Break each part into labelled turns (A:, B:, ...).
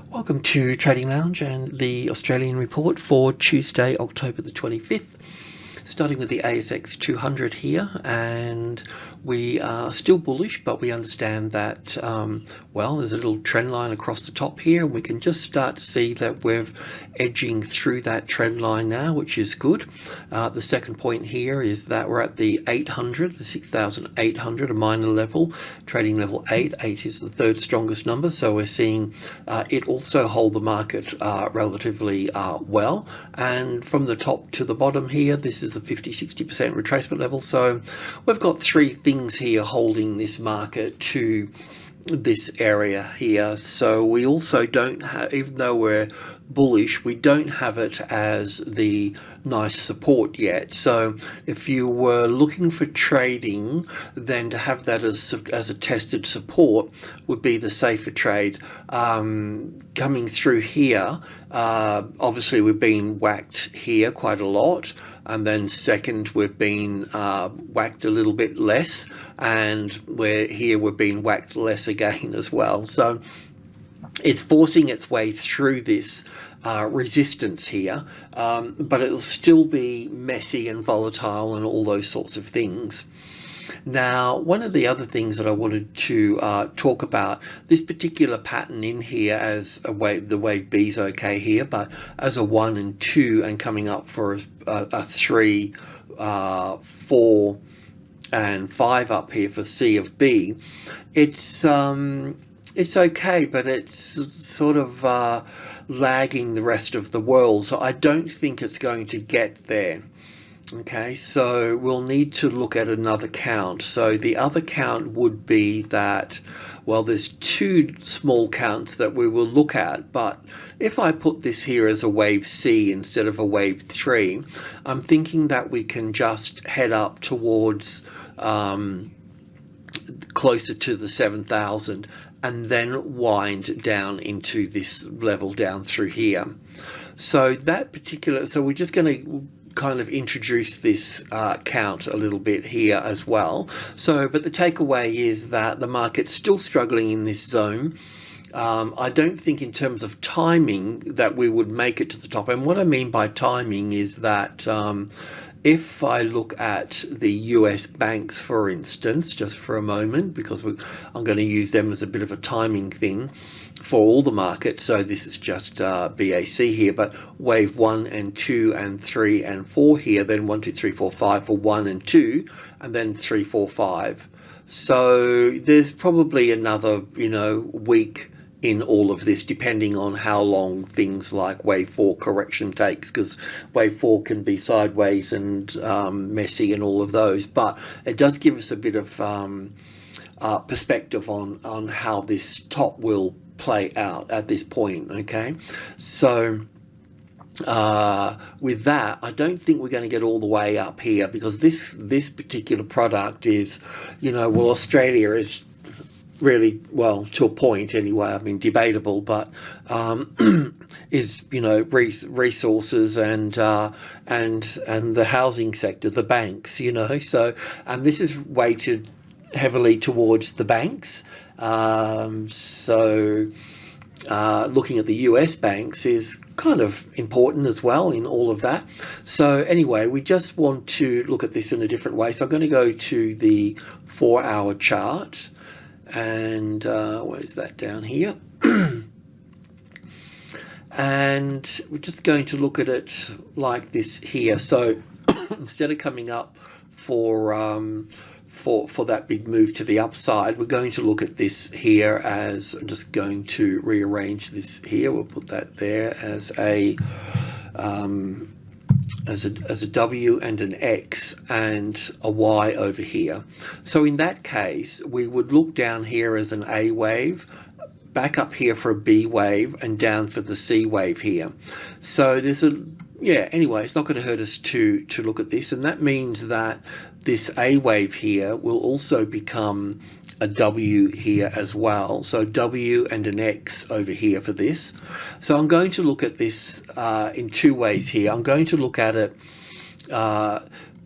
A: Welcome to Trading Lounge and the Australian report for Tuesday, October the 25th. Starting with the ASX200 here, and we are still bullish, but we understand that, well, there's a little trend line across the top here, and we can just start to see that we're edging through that trend line now, which is good. The second point here is that we're at the 800, the 6,800, a minor level, trading level 8. 8 is the third strongest number, so we're seeing it also hold the market relatively well. And from the top to the bottom here, this is the 50-60% retracement level. So we've got three things here holding this market to this area here. So we also don't have, even though we're bullish, we don't have it as the nice support yet. So if you were looking for trading, then to have that as a tested support would be the safer trade. Coming through here, obviously we've been whacked here quite a lot, and then second we've been whacked a little bit less, and we're being whacked less again as well. So it's forcing its way through this resistance here, but it'll still be messy and volatile and all those sorts of things. Now, one of the other things that I wanted to talk about, this particular pattern in here as a wave, the wave B is okay here, but as a 1 and 2 and coming up for a 3, 4 and 5 up here for C of B, it's okay, but it's sort of lagging the rest of the world, so I don't think it's going to get there. Okay, so we'll need to look at another count. So the other count would be that, well, there's two small counts that we will look at, but if I put this here as a wave C instead of a wave 3, I'm thinking that we can just head up towards closer to the 7,000 and then wind down into this level down through here. So that particular, so we're just going to kind of introduce this count a little bit here as well. So, but the takeaway is that the market's still struggling in this zone. I don't think in terms of timing that we would make it to the top. And what I mean by timing is that if I look at the US banks, for instance, just for a moment, because I'm going to use them as a bit of a timing thing for all the markets. So this is just BAC here, but wave 1 and 2 and 3 and 4 here, then 1, 2, 3, 4, 5 for 1 and 2, and then 3, 4, 5. So there's probably another, week in all of this, depending on how long things like wave 4 correction takes, because wave 4 can be sideways and messy and all of those, but it does give us a bit of perspective on how this top will play out at this point. Okay, so with that, I don't think we're going to get all the way up here, because this particular product is, well, Australia is really, well, to a point anyway, I mean, debatable, but is, resources and the housing sector, the banks, so, and this is weighted heavily towards the banks. So looking at the US banks is kind of important as well in all of that. So anyway, we just want to look at this in a different way. So I'm going to go to the 4-hour chart, and what is that down here? And we're just going to look at it like this here. So instead of coming up for that big move to the upside, we're going to look at this here as, I'm just going to rearrange this here. We'll put that there as a W and an X and a Y over here. So in that case, we would look down here as an A wave, back up here for a B wave, and down for the C wave here. So there's anyway, it's not going to hurt us to look at this, and that means that this A wave here will also become a W here as well. So W and an X over here for this. So I'm going to look at this in two ways here. I'm going to look at it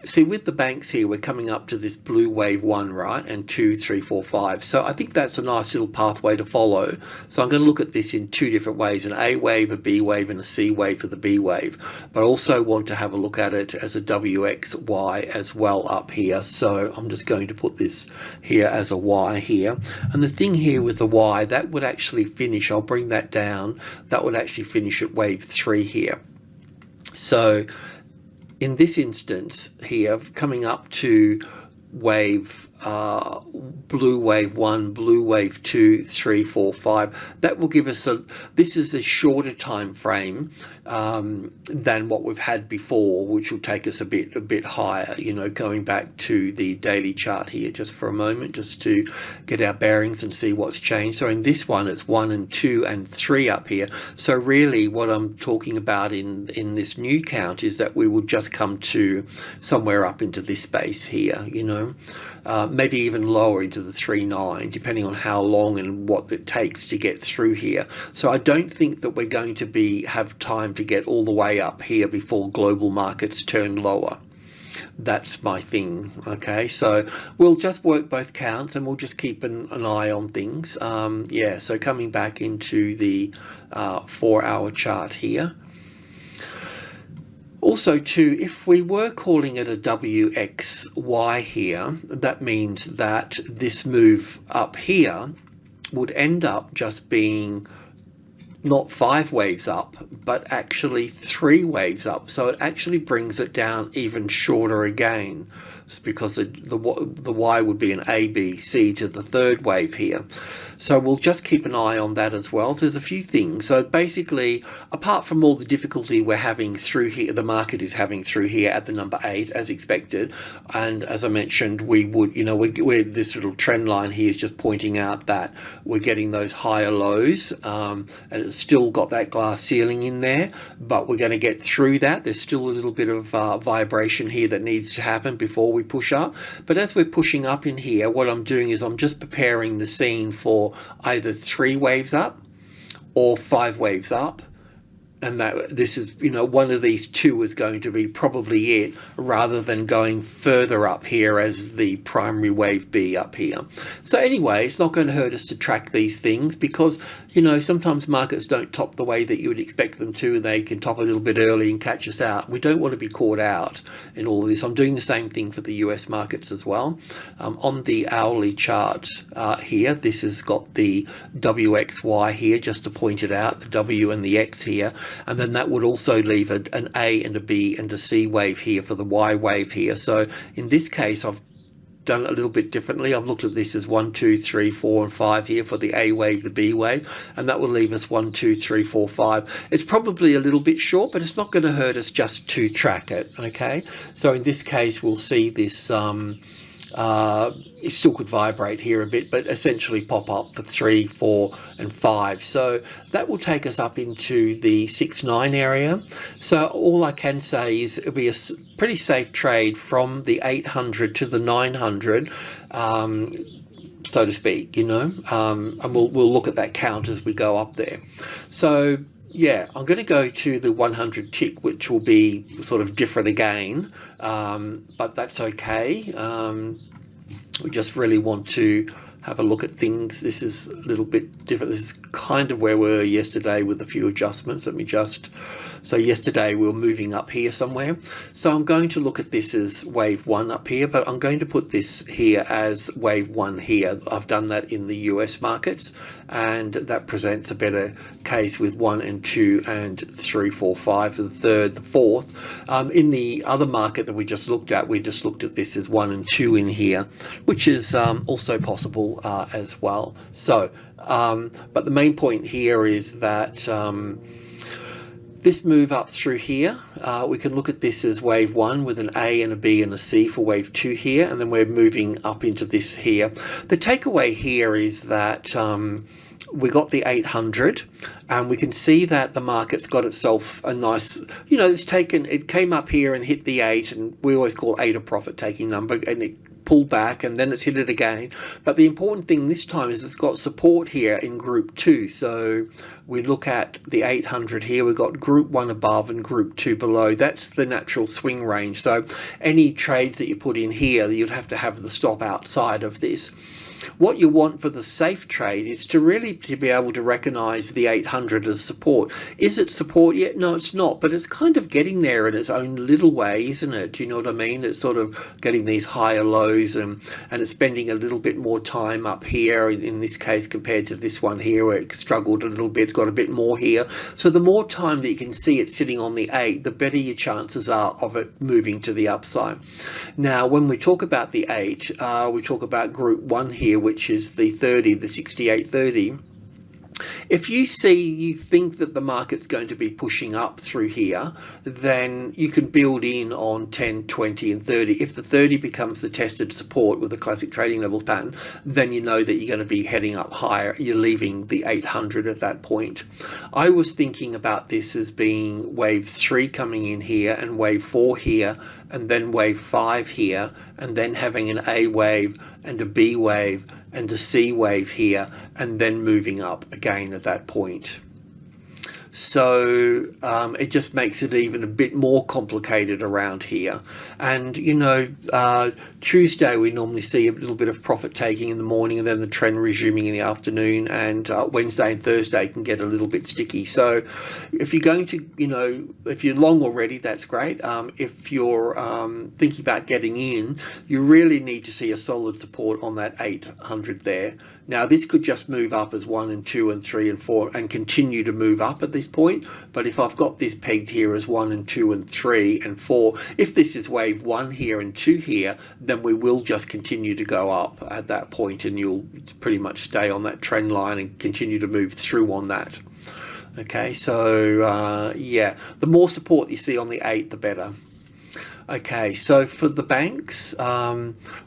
A: see, with the banks here, we're coming up to this blue wave 1, right, and 2, 3, 4, 5. So I think that's a nice little pathway to follow. So I'm going to look at this in two different ways, an A wave, a B wave, and a C wave for the B wave. But I also want to have a look at it as a WXY as well up here. So I'm just going to put this here as a Y here. And the thing here with the Y, that would actually finish, I'll bring that down, that would actually finish at wave 3 here. So in this instance here, coming up to wave blue wave 1, blue wave 2, 3, 4, 5, that will give us this is a shorter time frame than what we've had before, which will take us a bit higher, you know, going back to the daily chart here just for a moment, just to get our bearings and see what's changed. So in this one, it's 1 and 2 and 3 up here. So really what I'm talking about in this new count is that we will just come to somewhere up into this space here, you know, maybe even lower into the 3.9, depending on how long and what it takes to get through here. So I don't think that we're going to have time to get all the way up here before global markets turn lower. That's my thing. Okay, so we'll just work both counts and we'll just keep an eye on things. Yeah, so coming back into the 4-hour chart here. Also too, if we were calling it a WXY here, that means that this move up here would end up just being not 5 waves up, but actually 3 waves up. So it actually brings it down even shorter again, because the Y would be an A, B, C to the 3rd wave here. So we'll just keep an eye on that as well. There's a few things. So basically, apart from all the difficulty we're having through here, the market is having through here at the number 8, as expected. And as I mentioned, we would, you know, we're this little trend line here is just pointing out that we're getting those higher lows, and it's still got that glass ceiling in there, but we're going to get through that. There's still a little bit of vibration here that needs to happen before we push up. But as we're pushing up in here, what I'm doing is I'm just preparing the scene for either 3 waves up or 5 waves up, and that this is, you know, one of these two is going to be probably it, rather than going further up here as the primary wave B up here. So anyway, it's not going to hurt us to track these things, because, you know, sometimes markets don't top the way that you would expect them to. They can top a little bit early and catch us out. We don't want to be caught out in all of this. I'm doing the same thing for the US markets as well. On the hourly chart here, this has got the WXY here, just to point it out, the W and the X here. And then that would also leave an A and a B and a C wave here for the Y wave here. So in this case, I've done it a little bit differently. I've looked at this as 1, 2, 3, 4, and 5 here for the A wave, the B wave, and that will leave us 1, 2, 3, 4, 5. It's probably a little bit short, but it's not going to hurt us just to track it. Okay, so in this case, we'll see this. It still could vibrate here a bit, but essentially pop up for 3, 4, and 5. So that will take us up into the 6-9 area. So all I can say is it'll be a pretty safe trade from the 800 to the 900, so to speak, you know, and we'll look at that count as we go up there. So yeah, I'm going to go to the 100 tick, which will be sort of different again, but that's okay. We just really want to have a look at things. This is a little bit different. This is kind of where we were yesterday with a few adjustments. Let me just, so yesterday we were moving up here somewhere. So I'm going to look at this as wave 1 up here, but I'm going to put this here as wave 1 here. I've done that in the US markets, and that presents a better case with 1 and 2 and 3, 4, 5 for the 3rd, the 4th. In the other market that we just looked at, we just looked at this as 1 and 2 in here, which is also possible as well. So but the main point here is that this move up through here, we can look at this as wave 1 with an A and a B and a C for wave 2 here, and then we're moving up into this here. The takeaway here is that we got the 800, and we can see that the market's got itself a nice, you know, it came up here and hit the 8, and we always call 8 a profit taking number, and it pulled back and then it's hit it again. But the important thing this time is it's got support here in group 2. So we look at the 800 here, we've got group 1 above and group 2 below. That's the natural swing range. So any trades that you put in here, you'd have to have the stop outside of this. What you want for the safe trade is to really be able to recognize the 800 as support. Is it support yet? No, it's not, but it's kind of getting there in its own little way, isn't it? Do you know what I mean? It's sort of getting these higher lows and it's spending a little bit more time up here in this case compared to this one here where it struggled a little bit. It's got a bit more here. So the more time that you can see it sitting on the 8, the better your chances are of it moving to the upside. Now, when we talk about the 8, we talk about group 1 here, which is the 30, the 6830. If you think that the market's going to be pushing up through here, then you can build in on 10, 20 and 30. If the 30 becomes the tested support with the classic trading levels pattern, then you know that you're going to be heading up higher. You're leaving the 800 at that point. I was thinking about this as being wave 3 coming in here and wave 4 here and then wave 5 here and then having an A wave and a B wave and a C wave here and then moving up again at that point. So it just makes it even a bit more complicated around here. And you know, Tuesday we normally see a little bit of profit taking in the morning and then the trend resuming in the afternoon, and Wednesday and Thursday can get a little bit sticky. So if you're going to, you know, if you're long already, that's great. If you're thinking about getting in, you really need to see a solid support on that 800 there. Now this could just move up as 1 and 2 and 3 and 4 and continue to move up at this point. But if I've got this pegged here as 1 and 2 and 3 and 4, if this is wave 1 here and 2 here, then we will just continue to go up at that point and you'll pretty much stay on that trend line and continue to move through on that. Okay, so yeah, the more support you see on the 8, the better. Okay, so for the banks,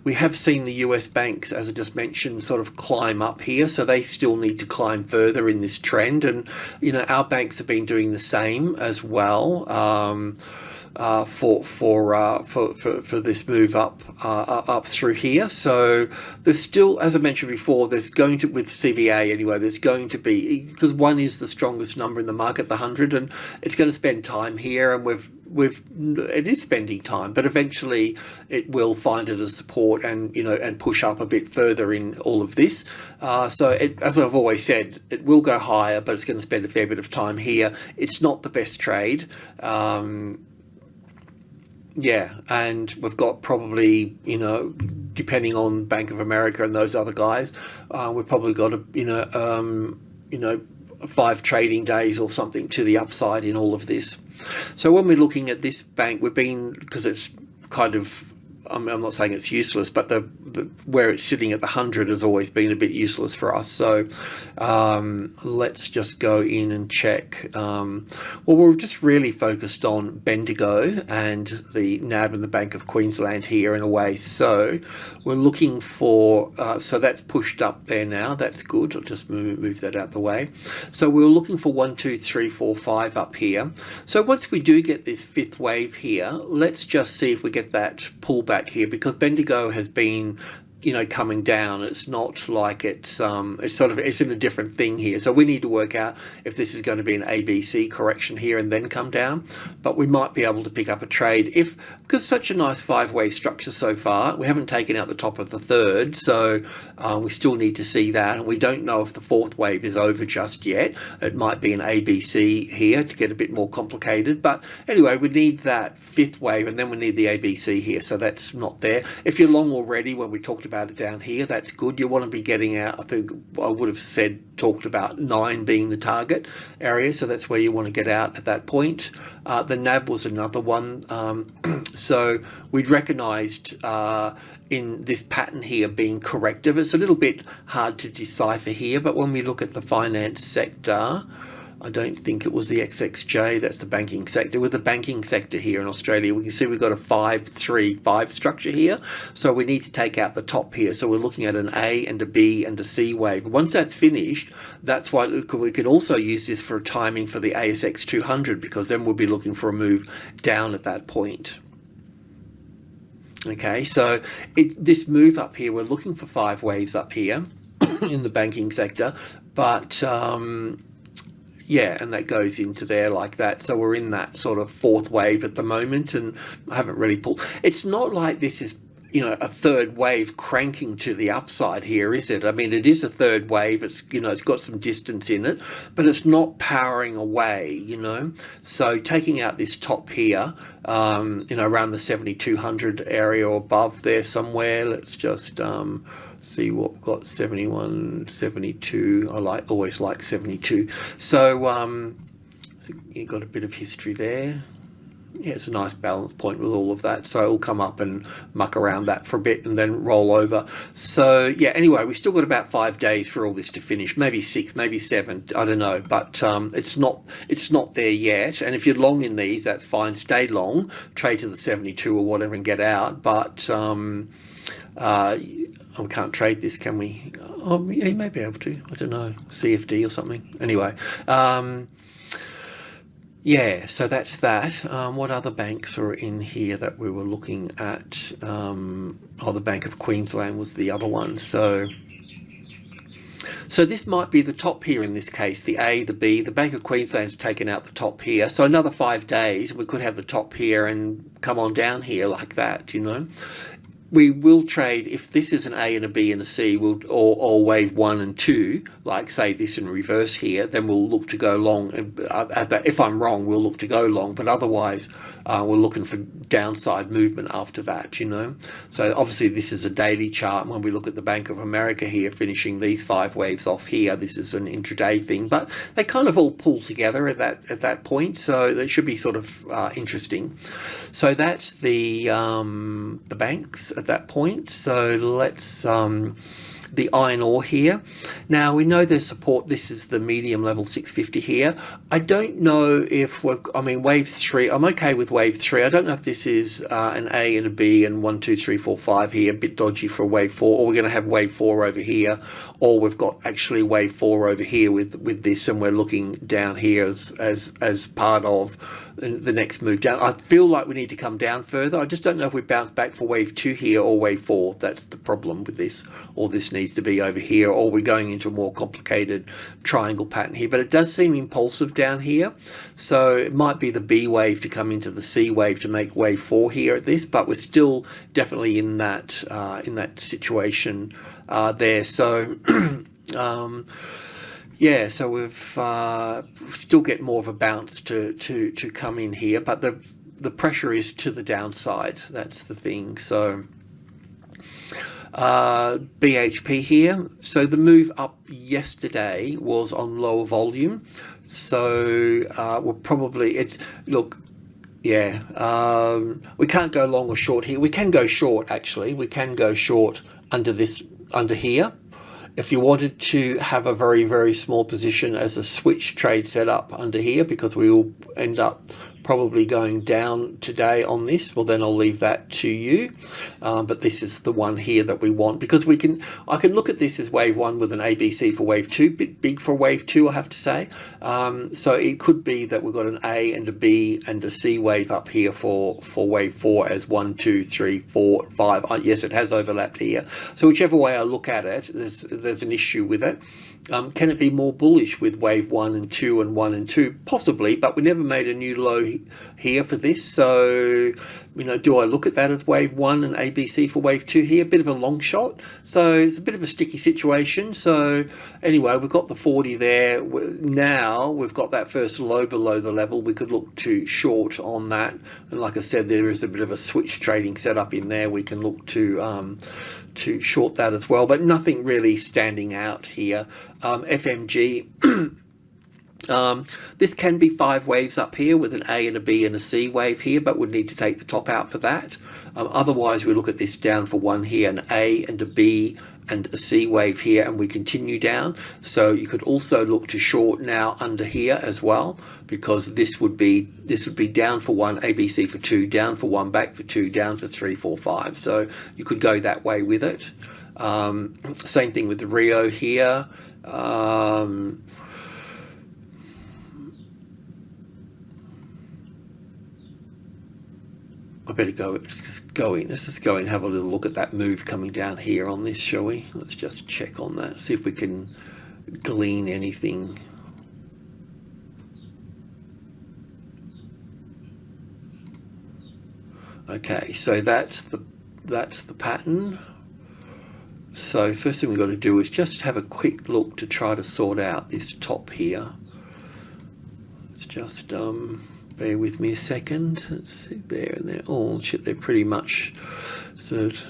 A: we have seen the US banks, as I just mentioned, sort of climb up here, so they still need to climb further in this trend, and you know our banks have been doing the same as well for this move up through here. So there's still, as I mentioned before, there's going to, with CBA anyway, there's going to be, because 1 is the strongest number in the market, the 100, and it's going to spend time here, and it is spending time, but eventually it will find it as support and, you know, and push up a bit further in all of this. So as I've always said, it will go higher, but it's going to spend a fair bit of time here. It's not the best trade. Yeah, and we've got probably, you know, depending on Bank of America and those other guys, we've probably got a, 5 trading days or something to the upside in all of this. So when we're looking at this bank, we've been, because it's kind of, I'm not saying it's useless, but the where it's sitting at the 100 has always been a bit useless for us. So let's just go in and check. Well, we're just really focused on Bendigo and the NAB and the Bank of Queensland here in a way. So we're looking for, so that's pushed up there now. That's good. I'll just move that out the way. So we're looking for 1, 2, 3, 4, 5 up here. So once we do get this 5th wave here, let's just see if we get that pullback here, because Bendigo has been, you know, coming down. It's not like it's in a different thing here. So we need to work out if this is going to be an ABC correction here and then come down. But we might be able to pick up a trade because such a nice 5-wave structure so far. We haven't taken out the top of the 3rd, so we still need to see that. And we don't know if the 4th wave is over just yet. It might be an ABC here to get a bit more complicated. But anyway, we need that 5th wave and then we need the ABC here. So that's not there. If you're long already, when we talked about it down here, that's good. You want to be getting out, I think I would have talked about 9 being the target area, so that's where you want to get out at that point. The NAB was another one. So we'd recognized in this pattern here being corrective. It's a little bit hard to decipher here, but when we look at the finance sector, I don't think it was the XXJ, that's the banking sector. With the banking sector here in Australia, we can see we've got a 5-3-5 structure here. So we need to take out the top here. So we're looking at an A and a B and a C wave. Once that's finished, that's why we can also use this for timing for the ASX200, because then we'll be looking for a move down at that point. Okay, so this move up here, we're looking for 5 waves up here in the banking sector, but yeah, and that goes into there like that. So we're in that sort of 4th wave at the moment, and I haven't really pulled. It's not like this is, you know, a 3rd wave cranking to the upside here, is it? I mean, it is a 3rd wave. It's, you know, it's got some distance in it, but it's not powering away, you know. So taking out this top here, you know, around the 7200 area or above there somewhere. Let's just see what we've got. 71, 72. I always like 72. So you got a bit of history there. Yeah, it's a nice balance point with all of that. So it'll come up and muck around that for a bit and then roll over. So yeah, anyway, we've still got about 5 days for all this to finish. Maybe 6, maybe 7. I don't know, but it's not there yet. And if you're long in these, that's fine. Stay long, trade to the 72 or whatever, and get out. But we can't trade this, can we? Oh, yeah, you may be able to. I don't know, CFD or something. Anyway. Yeah, so that's that. What other banks are in here that we were looking at? The Bank of Queensland was the other one. So this might be the top here in this case, the A, the B. The Bank of Queensland's taken out the top here. So another 5 days, we could have the top here and come on down here like that, you know. We will trade, if this is an A and a B and a C, or wave 1 and 2, like say this in reverse here, then we'll look to go long. If I'm wrong, we'll look to go long, but otherwise we're looking for downside movement after that, you know. So obviously this is a daily chart. When we look at the Bank of America here, finishing these 5 waves off here, this is an intraday thing, but they kind of all pull together at that point, so that should be sort of interesting. So that's the banks at that point. So let's the iron ore here. Now we know there's support. This is the medium level 650 here. I don't know if wave 3, I'm okay with wave 3. I don't know if this is an A and a B and 1, 2, 3, 4, 5 here, a bit dodgy for wave 4, or we're going to have wave 4 over here, or we've got actually wave 4 over here with this, and we're looking down here as part of the next move down. I feel like we need to come down further. I just don't know if we bounce back for wave 2 here or wave 4. That's the problem with this. Or this needs to be over here, or we're going into a more complicated triangle pattern here. But it does seem impulsive down here. So it might be the B wave to come into the C wave to make wave 4 here at this, but we're still definitely in that situation there. So yeah, so we've still get more of a bounce to come in here, but the pressure is to the downside. That's the thing. So BHP here. So the move up yesterday was on lower volume. So we'll probably we can't go long or short here. We can go short actually. We can go short under here. If you wanted to have a very, very small position as a switch trade setup under here, because we will end up probably going down today on this, well then I'll leave that to you. But this is the one here that we want, because I can look at this as wave 1 with an ABC for wave 2, bit big for wave 2 I have to say. So it could be that we've got an A and a B and a C wave up here for wave 4 as 1, 2, 3, 4, 5. Yes, it has overlapped here. So whichever way I look at it, there's an issue with it. Can it be more bullish with wave 1 and 2 and 1 and 2? Possibly, but we never made a new low here for this. So, you know, do I look at that as wave 1 and ABC for wave 2 here? A bit of a long shot. So it's a bit of a sticky situation. So anyway, we've got the 40 there. Now we've got that first low below the level. We could look to short on that. And like I said, there is a bit of a switch trading setup in there. We can look to short that as well, but nothing really standing out here. FMG, this can be 5 waves up here with an A and a B and a C wave here, but we'd need to take the top out for that. Otherwise, we look at this down for 1 here, an A and a B and a C wave here, and we continue down. So you could also look to short now under here as well, because this would be down for 1, ABC for 2, down for 1, back for 2, down for 3, 4, 5. So you could go that way with it. Same thing with the RIO here. I better go. Let's just go in. Let's just go and have a little look at that move coming down here on this, shall we? Let's just check on that. See if we can glean anything. Okay, so that's the pattern. So first thing we've got to do is just have a quick look to try to sort out this top here. Let's just bear with me a second. Let's see there and there. Oh shit, they're pretty much sort of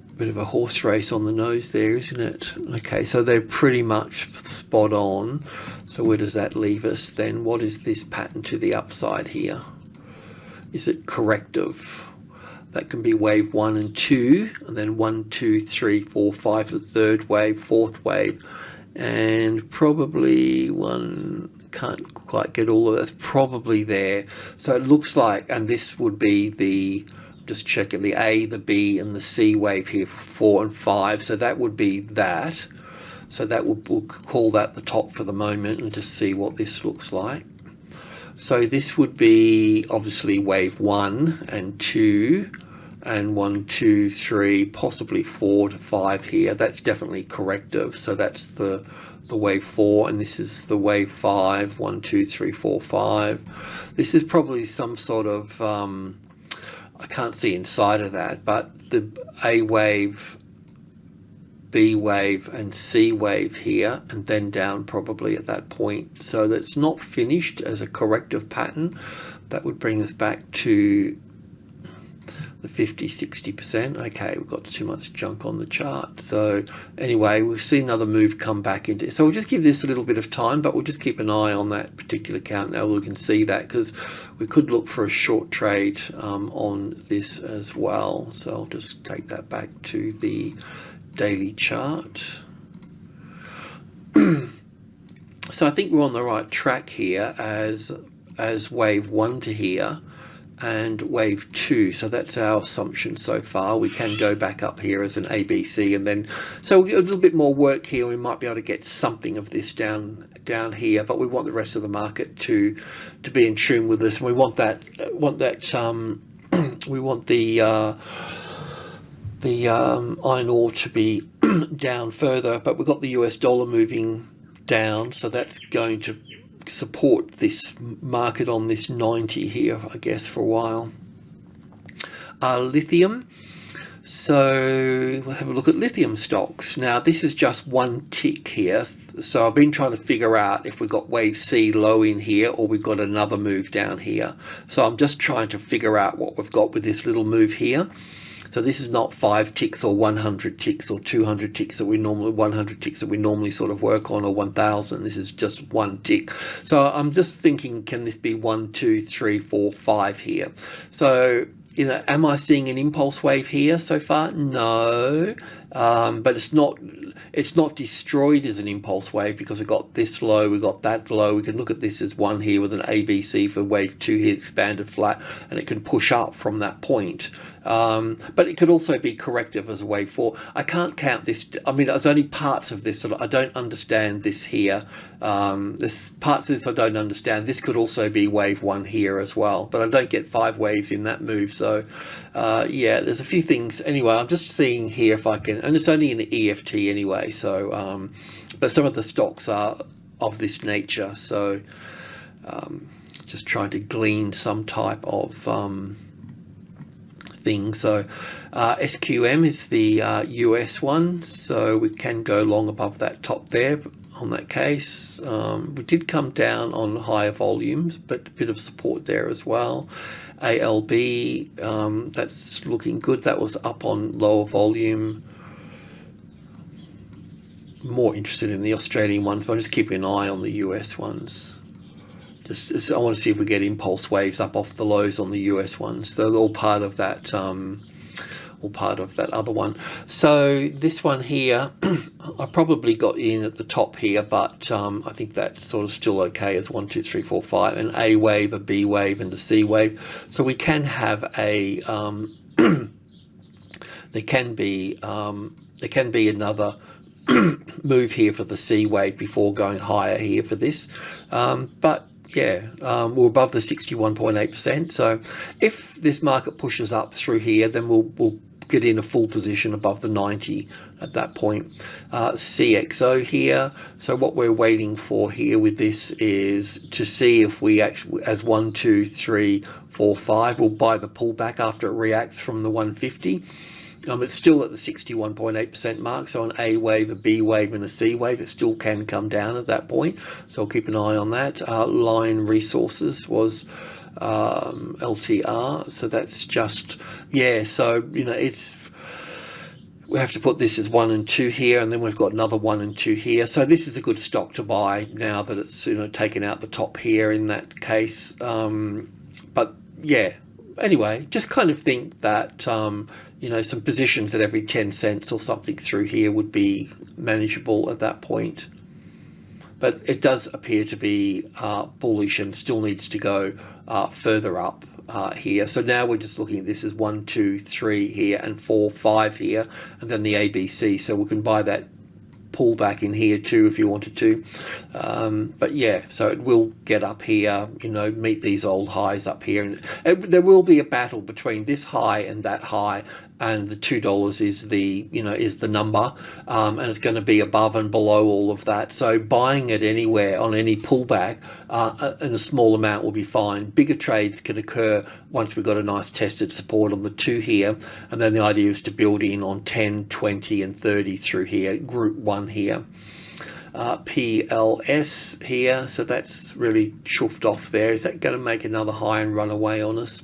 A: a bit of a horse race on the nose there, isn't it? Okay, so they're pretty much spot on. So where does that leave us then? What is this pattern to the upside here? Is it corrective? That can be wave 1 and 2, and then 1, 2, 3, 4, 5 the third wave, fourth wave, and probably one, can't quite get all of that, probably there. So it looks like, and this would be the, just checking, the A, the B, and the C wave here for 4 and 5. So that would be that. So that would, we'll call that the top for the moment and just see what this looks like. So this would be obviously wave 1 and 2 and 1, 2, 3, possibly 4 to 5 here. That's definitely corrective. So that's the wave 4, and this is the wave 5, 1, 2, 3, 4, 5. This is probably some sort of, I can't see inside of that, but the A wave, B wave and C wave here, and then down probably at that point. So that's not finished as a corrective pattern. That would bring us back to the 50-60%. Okay, we've got too much junk on the chart. So anyway, we'll see another move come back into, so we'll just give this a little bit of time, but we'll just keep an eye on that particular account now. We can see that because we could look for a short trade on this as well. So I'll just take that back to the daily chart. So I think we're on the right track here as wave 1 to here and wave 2. So that's our assumption so far. We can go back up here as an ABC, and then so a little bit more work here. We might be able to get something of this down here, but we want the rest of the market to be in tune with this, and we want that we want the iron ore to be down further, but we've got the US dollar moving down, so that's going to support this market on this 90 here, I guess, for a while. Lithium. So we'll have a look at lithium stocks. Now this is just one tick here. So I've been trying to figure out if we've got wave C low in here or we've got another move down here. So I'm just trying to figure out what we've got with this little move here. So this is not 5 ticks or 100 ticks or 200 ticks that we normally, 100 ticks that we normally sort of work on, or 1,000. This is just one tick. So I'm just thinking, can this be 1, 2, 3, 4, 5 here? So, you know, am I seeing an impulse wave here so far? No, but it's not destroyed as an impulse wave because we've got this low, we've got that low. We can look at this as one here with an ABC for wave 2 here, expanded flat, and it can push up from that point. But it could also be corrective as a wave 4. I can't count this. I mean, there's only parts of this that I don't understand this here. There's parts of this I don't understand. This could also be wave 1 here as well, but I don't get 5 waves in that move. So yeah, there's a few things. Anyway, I'm just seeing here if I can, and it's only in the EFT anyway. So, but some of the stocks are of this nature. So just trying to glean some type of thing. So SQM is the US one, so we can go long above that top there on that case. We did come down on higher volumes, but a bit of support there as well. ALB, that's looking good. That was up on lower volume. More interested in the Australian ones, but I'm just keeping an eye on the US ones. Just I want to see if we get impulse waves up off the lows on the US ones. They're all part of that, other one. So this one here, I probably got in at the top here, but I think that's sort of still okay as 1, 2, 3, 4, 5, an A wave, a B wave, and a C wave. So we can have a there can be another move here for the C wave before going higher here for this, but yeah, we're above the 61.8%. So if this market pushes up through here, then we'll get in a full position above the 90 at that point. CXO here. So what we're waiting for here with this is to see if we actually, as 1, 2, 3, 4, 5, we'll buy the pullback after it reacts from the 150. It's still at the 61.8% mark, so an A wave, a B wave, and a C wave, it still can come down at that point. So I'll keep an eye on that. Line Resources was LTR, so that's just, yeah, so, you know, we have to put this as 1 and 2 here, and then we've got another 1 and 2 here. So this is a good stock to buy now that it's, you know, taken out the top here in that case. But yeah, anyway, just kind of think that, you know, some positions at every 10 cents or something through here would be manageable at that point. But it does appear to be bullish and still needs to go further up here. So now we're just looking at this as 1, 2, 3 here and 4, 5 here, and then the ABC. So we can buy that pullback in here too if you wanted to. But yeah, so it will get up here, you know, meet these old highs up here, and there will be a battle between this high and that high, and the $2 is the, you know, is the number, and it's going to be above and below all of that. So buying it anywhere on any pullback in a small amount will be fine. Bigger trades can occur once we've got a nice tested support on the 2 here, and then the idea is to build in on 10, 20 and 30 through here, group 1 here. PLS here, so that's really chuffed off there. Is that going to make another high and run away on us?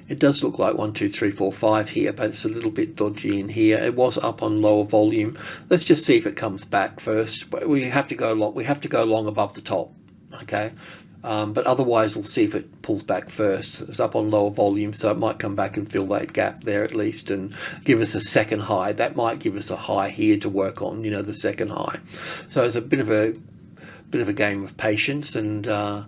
A: It does look like 1, 2, 3, 4, 5 here, but it's a little bit dodgy in here. It was up on lower volume. Let's just see if it comes back first. We have to go long. We have to go long above the top, okay? But otherwise, we'll see if it pulls back first. It's up on lower volume, so it might come back and fill that gap there at least, and give us a second high. That might give us a high here to work on. You know, the second high. So it's a bit of a game of patience, and.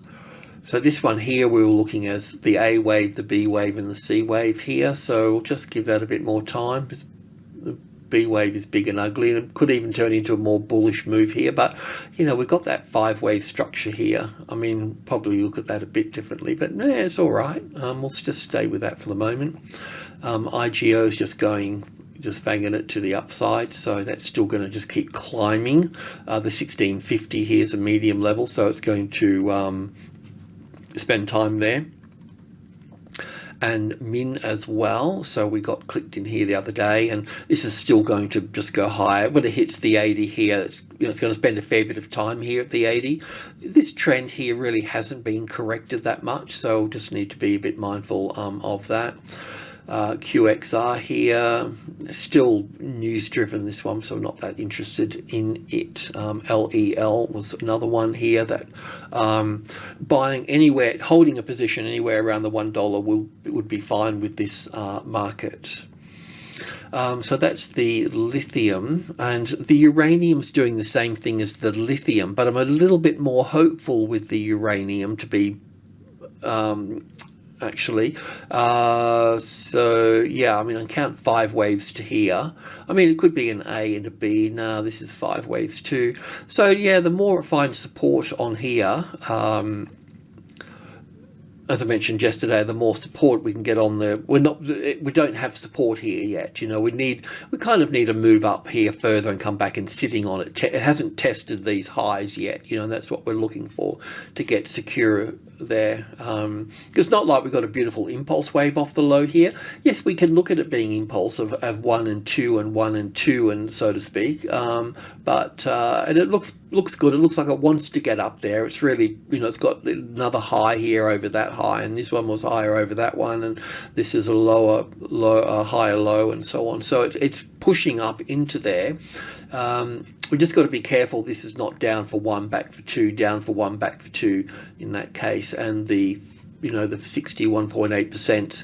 A: So this one here, we were looking at the A wave, the B wave, and the C wave here. So we'll just give that a bit more time. The B wave is big and ugly, and it could even turn into a more bullish move here. But, you know, we've got that 5-wave structure here. I mean, probably look at that a bit differently, but yeah, it's all right. We'll just stay with that for the moment. IGO is just banging it to the upside, so that's still going to just keep climbing. The 1650 here is a medium level, so it's going to spend time there. And min as well, so we got clicked in here the other day, and this is still going to just go higher. When it hits the 80 here, it's, you know, it's going to spend a fair bit of time here at the 80. This trend here really hasn't been corrected that much, so we'll just need to be a bit mindful of that. QXR here, still news driven, this one, so I'm not that interested in it. LEL was another one here that buying anywhere, holding a position anywhere around the $1 would be fine with this market. So that's the lithium, and the uranium's doing the same thing as the lithium, but I'm a little bit more hopeful with the uranium to be actually. So yeah, I mean, I count 5 waves to here. I mean, it could be an A and a B. No, this is 5 waves too. So yeah, the more it finds support on here, as I mentioned yesterday, the more support we can get on the, we don't have support here yet. You know, we kind of need to move up here further and come back and sitting on it. It hasn't tested these highs yet, you know, and that's what we're looking for to get secure there. It's not like we've got a beautiful impulse wave off the low here. Yes, we can look at it being impulse of 1 and 2 and 1 and 2 and so to speak, but and it looks good. It looks like it wants to get up there. It's really, you know, it's got another high here over that high, and this one was higher over that one, and this is a higher low, and so on. So it's pushing up into there. We just got to be careful this is not down for 1, back for 2, down for 1, back for 2 in that case, and the, you know, the 61.8%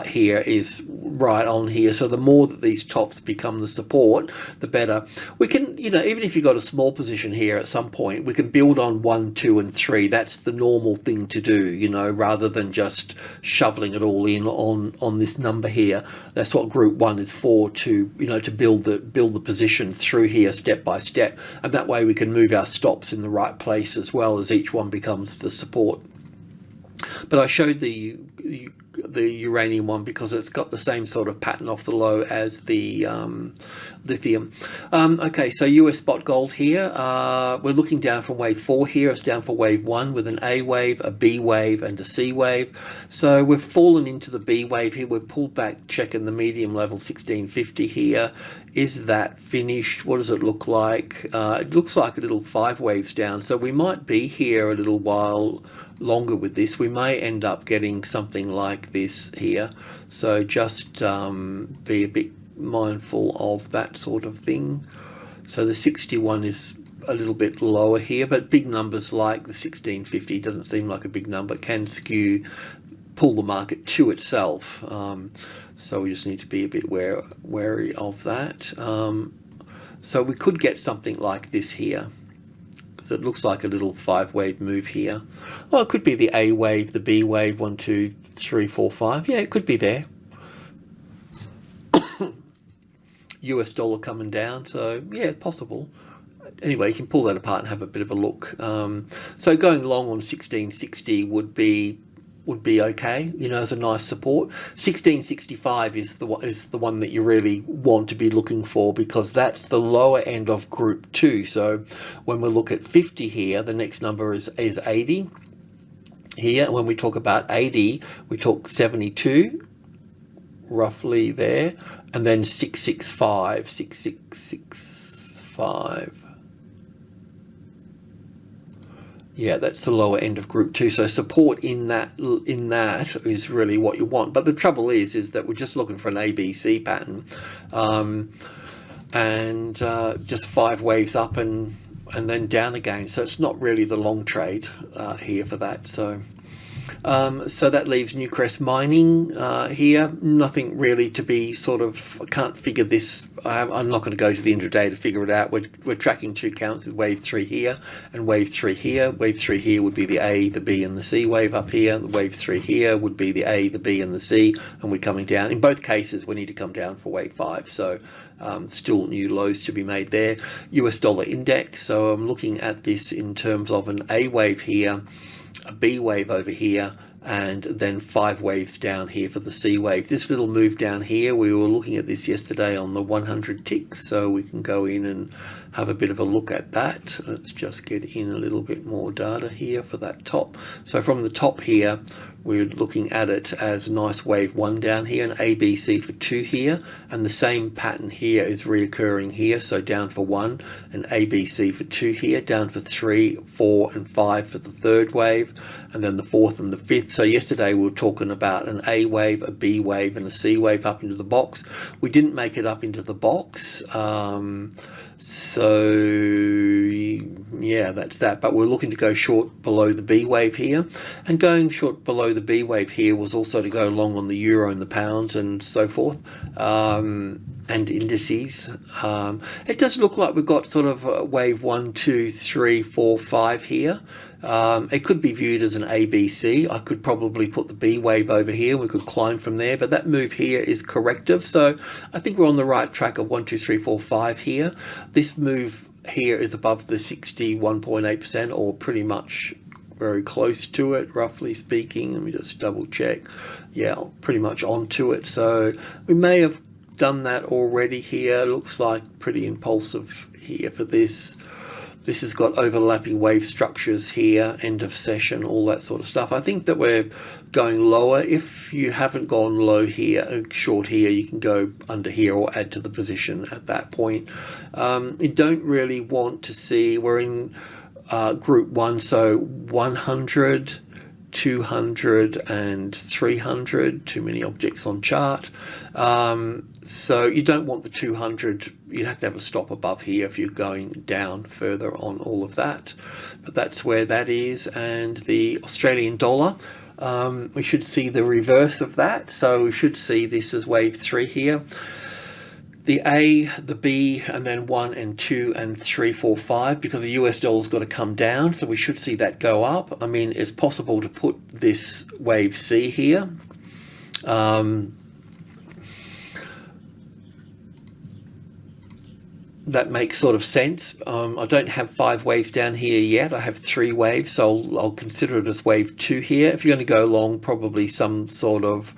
A: here is right on here. So the more that these tops become the support, the better. We can, you know, even if you've got a small position here at some point, we can build on 1, 2 and 3. That's the normal thing to do, you know, rather than just shoveling it all in on this number here. That's what group 1 is for, to, you know, to build the position through here step by step, and that way we can move our stops in the right place as well as each one becomes the support. But I showed the uranium one because it's got the same sort of pattern off the low as the lithium. Okay, so US spot gold here. We're looking down from wave 4 here. It's down for wave 1 with an A wave, a B wave and a C wave. So we've fallen into the B wave here. We've pulled back, checking the medium level 1650 here. Is that finished? What does it look like? It looks like a little 5 waves down. So we might be here a little while longer with this. We may end up getting something like this here. So just be a bit mindful of that sort of thing. So the 61 is a little bit lower here, but big numbers like the 1650 doesn't seem like a big number, can pull the market to itself. So we just need to be a bit wary of that. So we could get something like this here, because it looks like a little 5 wave move here. Well, it could be the A wave, the B wave, 1, 2, 3, 4, 5. Yeah, it could be there. US dollar coming down, so yeah, possible. Anyway, you can pull that apart and have a bit of a look. So going long on 1660 would be okay, you know, as a nice support. 1665 is the one that you really want to be looking for, because that's the lower end of group 2. So when we look at 50 here, the next number is 80 here. When we talk about 80, we talk 72 roughly there, and then 6665. Yeah, that's the lower end of group 2. So support in that is really what you want. But the trouble is that we're just looking for an ABC pattern, and just 5 waves up and then down again. So it's not really the long trade here for that. So that leaves Newcrest mining here. Nothing really to be sort of, I can't figure this. I'm not going to go to the intraday to figure it out. We're tracking 2 counts with wave 3 here and wave 3 here. Wave 3 here would be the A, the B and the C wave up here. The wave 3 here would be the A, the B and the C, and we're coming down. In both cases, we need to come down for wave 5. So still new lows to be made there. US dollar index. So I'm looking at this in terms of an A wave here, a B wave over here, and then 5 waves down here for the C wave. This little move down here, we were looking at this yesterday on the 100 ticks, so we can go in and have a bit of a look at that. Let's just get in a little bit more data here for that top. So from the top here, we're looking at it as a nice wave 1 down here, an ABC for 2 here, and the same pattern here is reoccurring here. So down for 1, an ABC for 2 here, down for 3, 4 and 5 for the 3rd wave, and then the 4th and the 5th. So yesterday we were talking about an A wave, a B wave and a C wave up into the box. We didn't make it up into the box. So yeah, that's that. But we're looking to go short below the B wave here, and going short below the B wave here was also to go long on the euro and the pound and so forth, and indices. It does look like we've got sort of wave 1, 2, 3, 4, 5 here. It could be viewed as an ABC. I could probably put the B wave over here. We could climb from there, but that move here is corrective. So I think we're on the right track of 1, 2, 3, 4, 5 here. This move here is above the 61.8%, or pretty much very close to it, roughly speaking. Let me just double check. Yeah, pretty much onto it. So we may have done that already here. Looks like pretty impulsive here for this. This has got overlapping wave structures here, end of session, all that sort of stuff. I think that we're going lower. If you haven't gone low here, short here, you can go under here or add to the position at that point. You don't really want to see, we're in group 1, so 100, 200 and 300, too many objects on chart. So you don't want the 200, you'd have to have a stop above here if you're going down further on all of that. But that's where that is. And the Australian dollar, we should see the reverse of that. So we should see this as wave 3 here. The A, the B, and then 1 and 2 and 3, 4, 5, because the US dollar's got to come down, so we should see that go up. I mean, it's possible to put this wave C here. That makes sort of sense. I don't have 5 waves down here yet. I have 3 waves, so I'll consider it as wave 2 here. If you're going to go long, probably some sort of,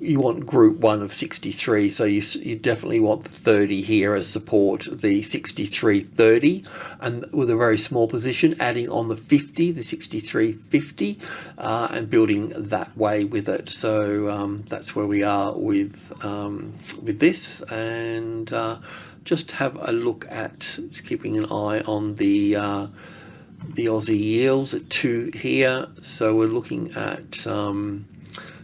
A: you want group 1 of 63, so you definitely want the 30 here as support, the 63.30, and with a very small position, adding on the 50, the 63.50, and building that way with it. So that's where we are with this, and just have a look at, just keeping an eye on the Aussie yields at 2 here. So we're looking at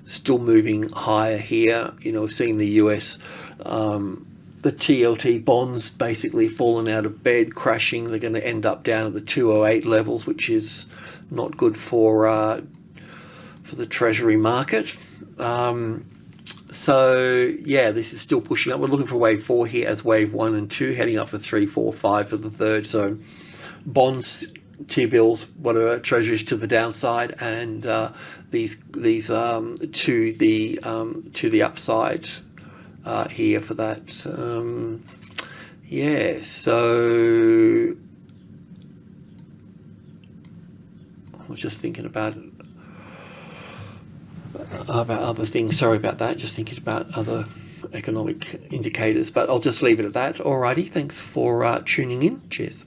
A: still moving higher here. You know, seeing the US, the TLT bonds basically fallen out of bed, crashing. They're going to end up down at the 208 levels, which is not good for the Treasury market. So yeah, this is still pushing up. We're looking for wave 4 here as wave 1 and 2, heading up for 3, 4, 5 for the third. So bonds, T-bills, whatever, treasuries to the downside, and these to the upside here for that. Yeah, so I was just thinking about other things. Sorry about that. Just thinking about other economic indicators, but I'll just leave it at that. Alrighty, thanks for tuning in. Cheers.